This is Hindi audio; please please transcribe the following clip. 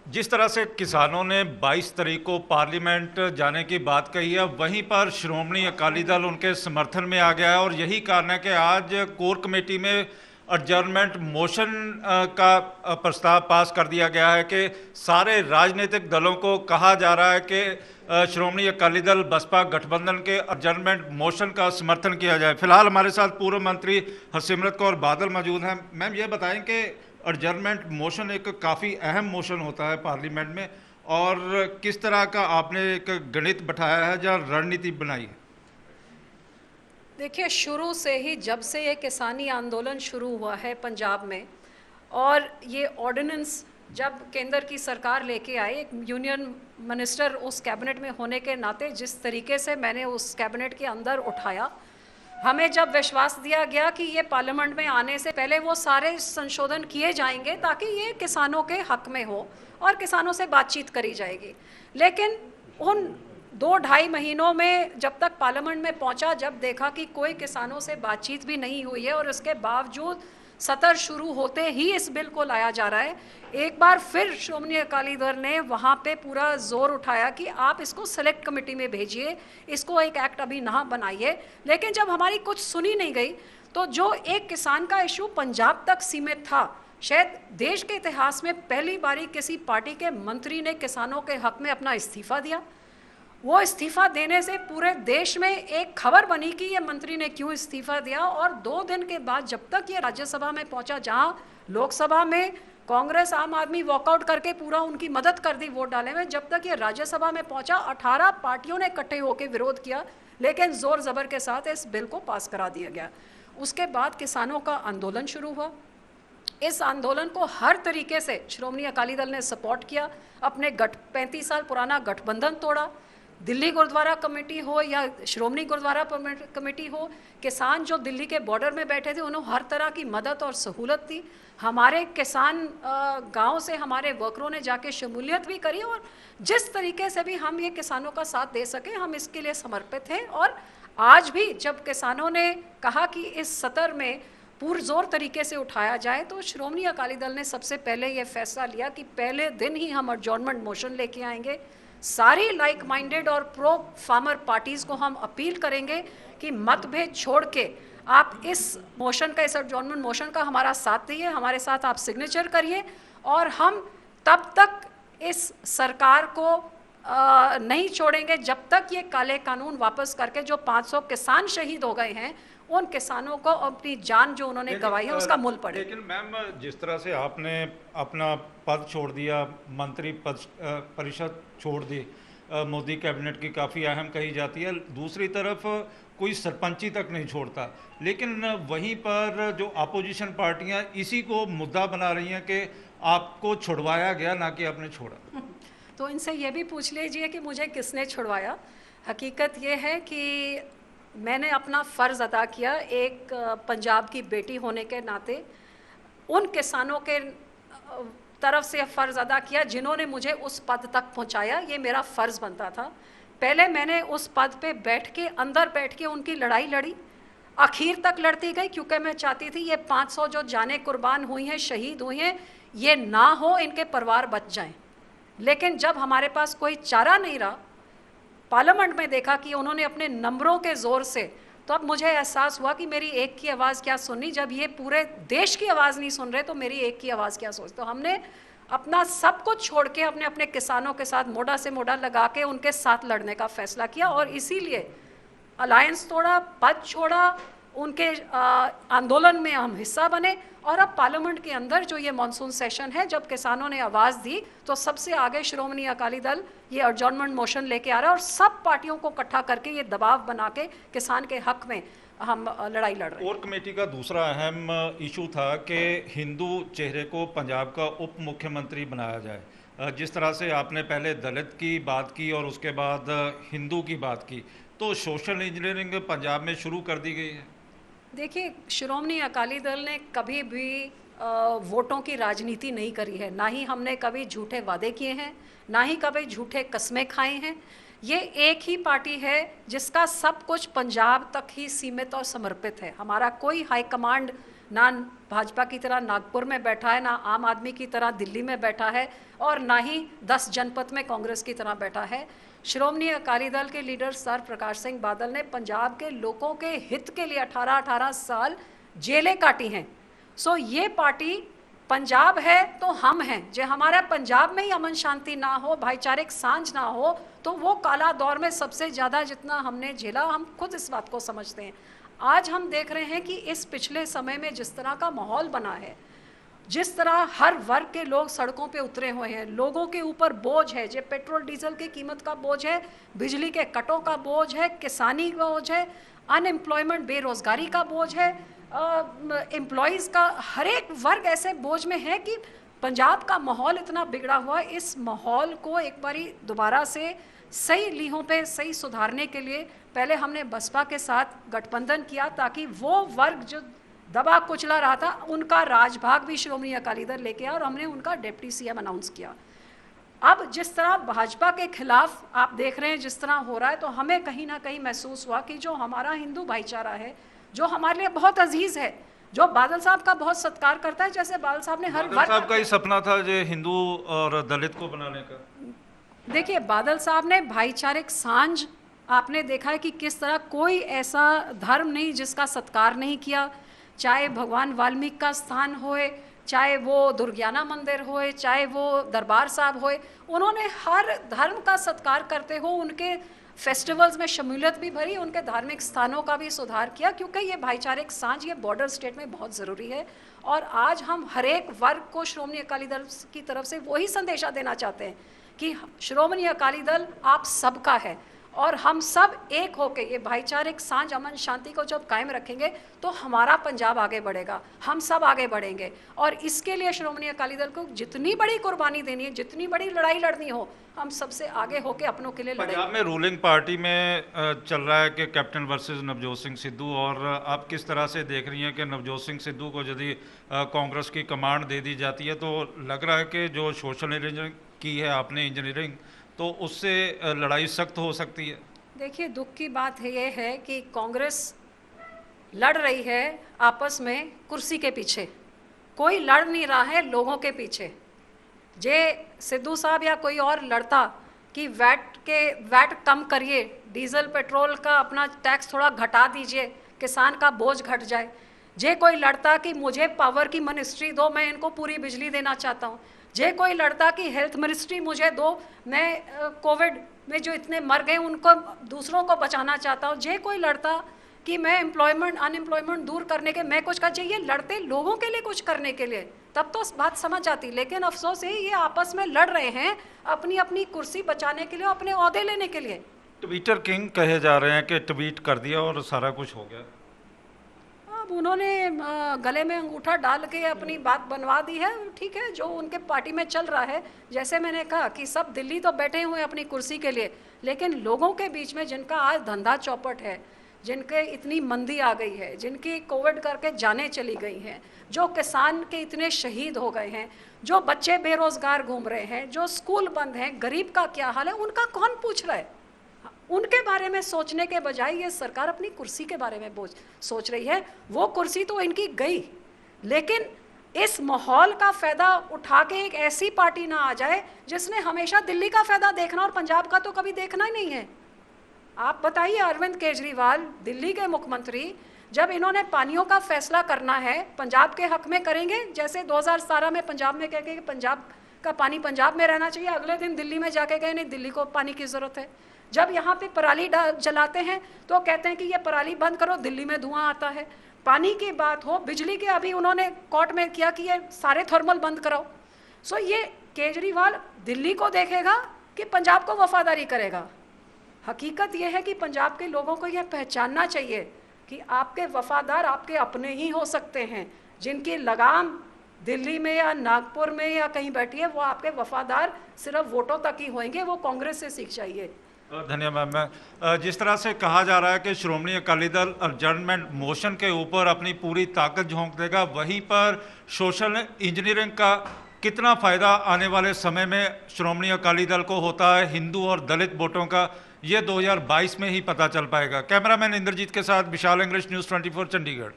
जिस तरह से किसानों ने 22 तारीख को पार्लियामेंट जाने की बात कही है, वहीं पर श्रोमणी अकाली दल उनके समर्थन में आ गया है और यही कारण है कि आज कोर कमेटी में एडजर्नमेंट मोशन का प्रस्ताव पास कर दिया गया है कि सारे राजनीतिक दलों को कहा जा रहा है कि श्रोमणी अकाली दल बसपा गठबंधन के एडजर्नमेंट मोशन का समर्थन किया जाए। फिलहाल हमारे साथ पूर्व मंत्री हरसिमरत कौर बादल मौजूद हैं। मैम, ये बताएं कि एडजर्नमेंट मोशन एक काफ़ी अहम मोशन होता है पार्लियामेंट में, और किस तरह का आपने एक गणित बैठाया है या रणनीति बनाई है? देखिए, शुरू से ही जब से ये किसानी आंदोलन शुरू हुआ है पंजाब में, और ये ऑर्डिनेंस जब केंद्र की सरकार लेके आई, एक यूनियन मिनिस्टर उस कैबिनेट में होने के नाते जिस तरीके से मैंने उस कैबिनेट के अंदर उठाया, हमें जब विश्वास दिया गया कि ये पार्लियामेंट में आने से पहले वो सारे संशोधन किए जाएंगे ताकि ये किसानों के हक में हो और किसानों से बातचीत करी जाएगी। लेकिन उन 2-2.5 महीनों में जब तक पार्लियामेंट में पहुंचा, जब देखा कि कोई किसानों से बातचीत भी नहीं हुई है और उसके बावजूद सत्र शुरू होते ही इस बिल को लाया जा रहा है, एक बार फिर श्रोमणी अकाली दल ने वहाँ पे पूरा जोर उठाया कि आप इसको सेलेक्ट कमेटी में भेजिए, इसको एक एक्ट अभी ना बनाइए। लेकिन जब हमारी कुछ सुनी नहीं गई, तो जो एक किसान का इशू पंजाब तक सीमित था, शायद देश के इतिहास में पहली बारी किसी पार्टी के मंत्री ने किसानों के हक में अपना इस्तीफा दिया। वो इस्तीफा देने से पूरे देश में एक खबर बनी कि ये मंत्री ने क्यों इस्तीफा दिया, और 2 दिन के बाद जब तक ये राज्यसभा में पहुंचा, जहां लोकसभा में कांग्रेस आम आदमी वॉकआउट करके पूरा उनकी मदद कर दी वोट डालने में, जब तक ये राज्यसभा में पहुंचा 18 पार्टियों ने इकट्ठे होकर विरोध किया, लेकिन जोर जबर के साथ इस बिल को पास करा दिया गया। उसके बाद किसानों का आंदोलन शुरू हुआ। इस आंदोलन को हर तरीके से श्रोमणी अकाली दल ने सपोर्ट किया, अपने 35 साल पुराना गठबंधन तोड़ा। दिल्ली गुरुद्वारा कमेटी हो या श्रोमणी गुरुद्वारा कमेटी हो, किसान जो दिल्ली के बॉर्डर में बैठे थे उन्होंने हर तरह की मदद और सहूलत दी। हमारे किसान गांव से हमारे वर्करों ने जाके शमूलियत भी करी, और जिस तरीके से भी हम ये किसानों का साथ दे सके हम इसके लिए समर्पित हैं। और आज भी जब किसानों ने कहा कि इस सत्र में पुरजोर तरीके से उठाया जाए, तो श्रोमणी अकाली दल ने सबसे पहले ये फैसला लिया कि पहले दिन ही हम एडजॉर्नमेंट मोशन लेके आएंगे। सारी लाइक माइंडेड और प्रो फार्मर पार्टीज़ को हम अपील करेंगे कि मतभेद छोड़ के आप इस मोशन का, इस एडजॉर्नमेंट मोशन का हमारा साथ दीजिए, हमारे साथ आप सिग्नेचर करिए, और हम तब तक इस सरकार को नहीं छोड़ेंगे जब तक ये काले कानून वापस करके जो 500 किसान शहीद हो गए हैं, उन किसानों को अपनी जान जो उन्होंने गंवाई है उसका मूल पड़े। लेकिन मैम, जिस तरह से आपने अपना पद छोड़ दिया, मंत्री परिषद छोड़ दी, मोदी कैबिनेट की काफ़ी अहम कही जाती है, दूसरी तरफ कोई सरपंची तक नहीं छोड़ता, लेकिन वहीं पर जो अपोजिशन पार्टियां इसी को मुद्दा बना रही हैं कि आपको छुड़वाया गया, ना कि आपने छोड़ा। तो इनसे ये भी पूछ लीजिए कि मुझे किसने छुड़वाया। हकीकत ये है कि मैंने अपना फ़र्ज़ अदा किया एक पंजाब की बेटी होने के नाते, उन किसानों के तरफ से फ़र्ज़ अदा किया जिन्होंने मुझे उस पद तक पहुंचाया। ये मेरा फ़र्ज़ बनता था। पहले मैंने उस पद पे बैठ के, अंदर बैठ के उनकी लड़ाई लड़ी, आखिर तक लड़ती गई, क्योंकि मैं चाहती थी ये 500 जो जाने कुर्बान हुई हैं, शहीद हुई हैं, ये ना हो, इनके परिवार बच जाएं। लेकिन जब हमारे पास कोई चारा नहीं रहा, पार्लियामेंट में देखा कि उन्होंने अपने नंबरों के ज़ोर से, तो अब मुझे एहसास हुआ कि मेरी एक की आवाज़ क्या सुननी, जब ये पूरे देश की आवाज़ नहीं सुन रहे तो मेरी एक की आवाज़ क्या सोच। तो हमने अपना सब कुछ छोड़ के अपने अपने किसानों के साथ मोढ़ा से मोढ़ा लगा के उनके साथ लड़ने का फैसला किया, और इसीलिए अलायंस तोड़ा, पद छोड़ा, उनके आंदोलन में हम हिस्सा बने, और अब पार्लियामेंट के अंदर जो ये मॉनसून सेशन है, जब किसानों ने आवाज़ दी तो सबसे आगे श्रोमणी अकाली दल ये एडजॉर्नमेंट मोशन लेके आ रहा है, और सब पार्टियों को इकट्ठा करके ये दबाव बना के किसान के हक में हम लड़ाई लड़ रहे हैं। कोर कमेटी का दूसरा अहम इशू था कि हिंदू चेहरे को पंजाब का उप मुख्यमंत्री बनाया जाए। जिस तरह से आपने पहले दलित की बात की और उसके बाद हिंदू की बात की, तो सोशल इंजीनियरिंग पंजाब में शुरू कर दी गई है। देखिए, श्रोमणी अकाली दल ने कभी भी वोटों की राजनीति नहीं करी है, ना ही हमने कभी झूठे वादे किए हैं, ना ही कभी झूठे कस्में खाए हैं। ये एक ही पार्टी है जिसका सब कुछ पंजाब तक ही सीमित और समर्पित है। हमारा कोई हाई कमांड ना भाजपा की तरह नागपुर में बैठा है, ना आम आदमी की तरह दिल्ली में बैठा है, और ना ही 10 जनपद में कांग्रेस की तरह बैठा है। श्रोमणी अकाली दल के लीडर सर प्रकाश सिंह बादल ने पंजाब के लोगों के हित के लिए 18-18 साल जेलें काटी हैं। सो ये पार्टी पंजाब है तो हम हैं। जो हमारे पंजाब में ही अमन शांति ना हो, भाईचारिक सांझ ना हो, तो वो काला दौर में सबसे ज़्यादा जितना हमने झेला, हम खुद इस बात को समझते हैं। आज हम देख रहे हैं कि इस पिछले समय में जिस तरह का माहौल बना है, जिस तरह हर वर्ग के लोग सड़कों पे उतरे हुए हैं, लोगों के ऊपर बोझ है, जो पेट्रोल डीजल की कीमत का बोझ है, बिजली के कटों का बोझ है, किसानी का बोझ है, अनएम्प्लॉयमेंट बेरोजगारी का बोझ है, एम्प्लॉयज़ का, हर एक वर्ग ऐसे बोझ में है कि पंजाब का माहौल इतना बिगड़ा हुआ है। इस माहौल को एक बारी दोबारा से सही लीहों पे सही सुधारने के लिए पहले हमने बसपा के साथ गठबंधन किया, ताकि वो वर्ग जो दबा कुचला रहा था उनका राजभाग भी श्रोमणी अकाली दल लेके आया और हमने उनका डिप्टी सीएम अनाउंस किया। अब जिस तरह भाजपा के खिलाफ आप देख रहे हैं जिस तरह हो रहा है, तो हमें कहीं ना कहीं महसूस हुआ कि जो हमारा हिंदू भाईचारा है, जो हमारे लिए बहुत अजीज है, जो बादल साहब का बहुत सत्कार करता है, जैसे बादल साहब ने हर बादल साहब का ही सपना था जो हिंदू और दलित को बनाने का। देखिए, बादल साहब ने भाईचारिक सांझ, आपने देखा है कि किस तरह कोई ऐसा धर्म नहीं जिसका सत्कार नहीं किया, चाहे भगवान वाल्मीकि का स्थान होए, चाहे वो दुर्गियाना मंदिर होए, चाहे वो दरबार साहब होए, उन्होंने हर धर्म का सत्कार करते हो उनके फेस्टिवल्स में शमूलियत भी भरी, उनके धार्मिक स्थानों का भी सुधार किया, क्योंकि ये भाईचारिक सांझ ये बॉर्डर स्टेट में बहुत ज़रूरी है। और आज हम हर एक वर्ग को श्रोमणी अकाली दल की तरफ से वही संदेशा देना चाहते हैं कि श्रोमणी अकाली दल आप सबका है, और हम सब एक होके ये भाईचारिक सांझ, अमन शांति को जब कायम रखेंगे तो हमारा पंजाब आगे बढ़ेगा, हम सब आगे बढ़ेंगे। और इसके लिए श्रोमणी अकाली दल को जितनी बड़ी कुर्बानी देनी है, जितनी बड़ी लड़ाई लड़नी हो, हम सबसे आगे होके अपनों के लिए लड़ेंगे। पंजाब में रूलिंग पार्टी में चल रहा है कि कैप्टन वर्सेस नवजोत सिंह सिद्धू, और आप किस तरह से देख रही हैं कि नवजोत सिंह सिद्धू को यदि कांग्रेस की कमांड दे दी जाती है, तो लग रहा है कि जो सोशल इंजीनियरिंग की है आपने इंजीनियरिंग, तो उससे लड़ाई सख्त हो सकती है। देखिए, दुख की बात है ये है कि कांग्रेस लड़ रही है आपस में कुर्सी के पीछे, कोई लड़ नहीं रहा है लोगों के पीछे। जे सिद्धू साहब या कोई और लड़ता कि वैट कम करिए, डीजल पेट्रोल का अपना टैक्स थोड़ा घटा दीजिए, किसान का बोझ घट जाए, जे कोई लड़ता कि मुझे पावर की मिनिस्ट्री दो, मैं इनको पूरी बिजली देना चाहता हूँ, जे कोई लड़ता कि हेल्थ मिनिस्ट्री मुझे दो, मैं कोविड में जो इतने मर गए उनको, दूसरों को बचाना चाहता हूँ, जे कोई लड़ता कि मैं अनएम्प्लॉयमेंट दूर करने के मैं कुछ कर चाहिए, लड़ते लोगों के लिए कुछ करने के लिए, तब तो बात समझ आती। लेकिन अफसोस है ये आपस में लड़ रहे हैं अपनी अपनी कुर्सी बचाने के लिए, अपने ओहदे लेने के लिए। ट्विटर किंग कहे जा रहे हैं कि ट्वीट कर दिया और सारा कुछ हो गया। अब उन्होंने गले में अंगूठा डाल के अपनी बात बनवा दी है, ठीक है, जो उनके पार्टी में चल रहा है। जैसे मैंने कहा कि सब दिल्ली तो बैठे हुए हैं अपनी कुर्सी के लिए, लेकिन लोगों के बीच में जिनका आज धंधा चौपट है, जिनके इतनी मंदी आ गई है, जिनकी कोविड करके जानें चली गई हैं, जो किसान के इतने शहीद हो गए हैं, जो बच्चे बेरोजगार घूम रहे हैं, जो स्कूल बंद हैं, गरीब का क्या हाल है, उनका कौन पूछ रहा है? उनके बारे में सोचने के बजाय ये सरकार अपनी कुर्सी के बारे में सोच रही है। वो कुर्सी तो इनकी गई, लेकिन इस माहौल का फ़ायदा उठा के एक ऐसी पार्टी ना आ जाए जिसने हमेशा दिल्ली का फ़ायदा देखना और पंजाब का तो कभी देखना ही नहीं है। आप बताइए, अरविंद केजरीवाल दिल्ली के मुख्यमंत्री, जब इन्होंने पानियों का फैसला करना है पंजाब के हक में करेंगे, जैसे 2017 में पंजाब में कह के पंजाब का पानी पंजाब में रहना चाहिए, अगले दिन दिल्ली में जाके गए नहीं, दिल्ली को पानी की ज़रूरत है। जब यहाँ पे पराली जलाते हैं तो कहते हैं कि ये पराली बंद करो, दिल्ली में धुआं आता है। पानी की बात हो, बिजली के अभी उन्होंने कोर्ट में किया कि ये सारे थर्मल बंद कराओ। सो ये केजरीवाल दिल्ली को देखेगा कि पंजाब को वफादारी करेगा। हकीकत यह है कि पंजाब के लोगों को यह पहचानना चाहिए कि आपके वफादार आपके अपने ही हो सकते हैं, जिनकी लगाम दिल्ली में या नागपुर में या कहीं बैठी है, वो आपके वफादार सिर्फ वोटों तक ही होंगे। वो कांग्रेस से सीख जाइए। धन्यवाद मैम। जिस तरह से कहा जा रहा है कि श्रोमणी अकाली दल एडजर्नमेंट मोशन के ऊपर अपनी पूरी ताकत झोंक देगा, वहीं पर सोशल इंजीनियरिंग का कितना फ़ायदा आने वाले समय में श्रोमणी अकाली दल को होता है हिंदू और दलित वोटों का, ये 2022 में ही पता चल पाएगा। कैमरामैन इंद्रजीत के साथ विशाल इंग्लिश न्यूज़ 24 चंडीगढ़।